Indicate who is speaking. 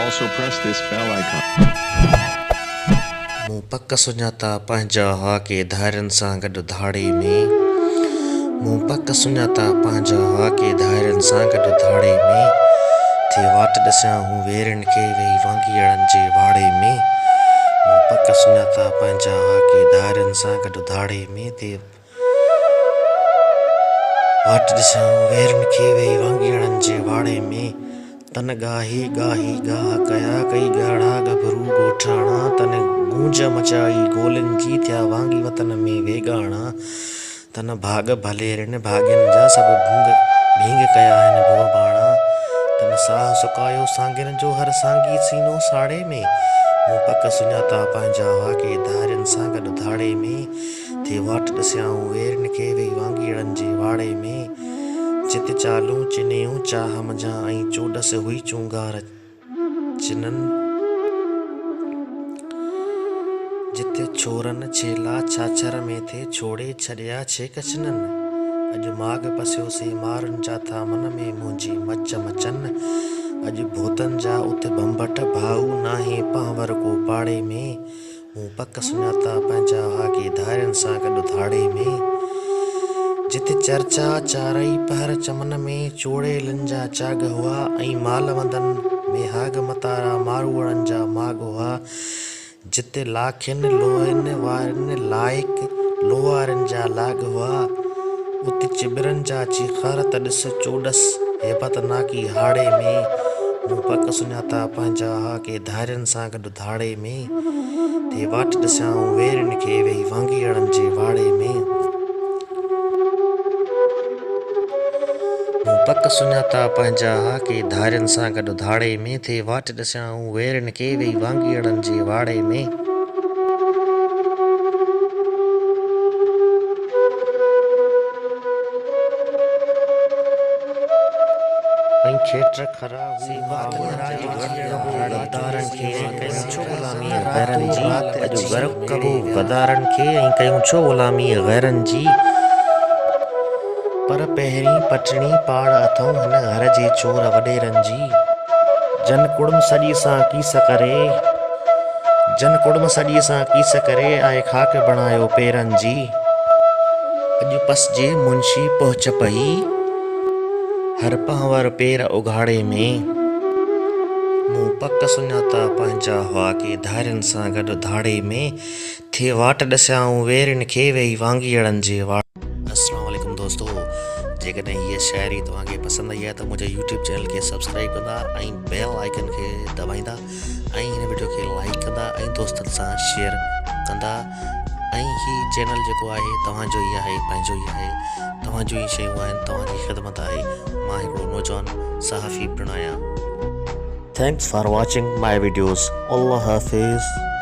Speaker 1: Also press this bell icon.
Speaker 2: मूं पक सुञाता पंहिंजा हाके धारियुनि सां गॾु धाड़े में। मूं पक सुञाता पंहिंजा हाके धारियुनि सां गॾु धाड़े में। थे वाट ॾिसां हूं वेरनि खे वेही वांगिड़नि जे वाड़े में। मूं पक सुञाता पंहिंजा हाके धारियुनि सां गॾु धाड़े में। थे वाट ॾिसां हूं वेरनि खे वेही वांगिड़नि जे वाड़े में। तन गाही गाही गाह कया कई ॻाढ़ा गभरू ॻोठाणा। तन गूंज मचाई गोलियुनि जी थिया वांगी वतन में वेगाणा। तन भाग भलेरनि भाॻनि जा सभु भींग कया आहिनि भोबाणा। तन साह सुकायो सांगियुनि जो हर सांगी सीनो साड़े में। मूं पक सुञाता पंहिंजा हाके धारियुनि सां गॾु धाड़े में। थे वाट ॾिसां हूं वेरनि खे वेही वांगिड़नि जे वाड़े में। जिते चालूं चिनियूं चाह मझां ऐं चोॾस हुई चूंगार चिननि। जिते छोरनि छेला छाछर में थे छोड़े छॾिया छेक चिननि। अॼु माॻ पसियोसीं मारुनि जा था मन में मुंहिंजी मच मचनि। अॼु भूतनि जा उते भंभट भाऊ नाहे पांवर को पाड़े में। मूं पक सुञाता पंहिंजा हाके धारियुनि सां गॾु धाड़े में। जिते चर्चा चारई पहर चमन में चोड़ेलनि जा चाग हुआ ऐं मालवंदन में हाग मतारा मारूड़नि जा माग हुआ। जिते लाखियुनि लोहनि वारनि लाइक लोहारनि जा लाग हुआ। उते चिबरनि जा चिखार त ॾिस चोॾस हेबत नाकी हाड़े में। मूं पक सुञाता पंहिंजा हाके धारियुनि सां गॾु धाड़े में। थे वाट ॾिसां हूं वेरनि खे वेही वांगिड़नि जे वाड़े में। मूं पक सुञाता पंहिंजा हाके धारियुनि सां गॾु धाड़े में। थे वाट ॾिसां हूं वेरनि खे वेही वांगिड़नि जे वाड़े में। खेट खरा गद्दारनि खे कयूं छो ग़ुलामी गैरनि जी। अॼु गर्व कबो गद्दारनि खे ऐं कयूं छो ग़ुलामी गैरनि जी। पर पहिरीं पटणी पाड़ अथऊं हिन घर जे चोर वॾेरनि जी। जन कुड़म सॼी सां कीस करे आहे खाक बणायो पेरनि जी। अॼु पस जे मुंशी पहुच पई हर पांवर पेर उघाड़े में। मूं पक सुञाता पंहिंजा हाके धारियुनि सां गॾु धाड़े में। थे वाट ॾिसां हूं वेरनि खे वेही वांगिड़नि जे वाड़े। अस्सलाम वालेकुम दोस्तों, जेकॾहिं हीअ शाइरी तव्हांखे पसंदि आई आहे त मुंहिंजे यूट्यूब चैनल खे सब्सक्राइब कंदा ऐं बेल आइकन खे दबाईंदा ऐं हिन वीडियो खे लाइक कंदा ऐं दोस्तनि सां शेयर कंदा। ऐं हीउ चैनल जेको आहे तव्हांजो ई आहे, पंहिंजो ई आहे, तव्हांजो ई शयूं आहिनि, तव्हांजी ख़िदमत आहे। मां हिकिड़ो नौजवान सहाफ़ी पिणु आहियां। Thanks for watching my videos. अल्लाह हाफ़िज़।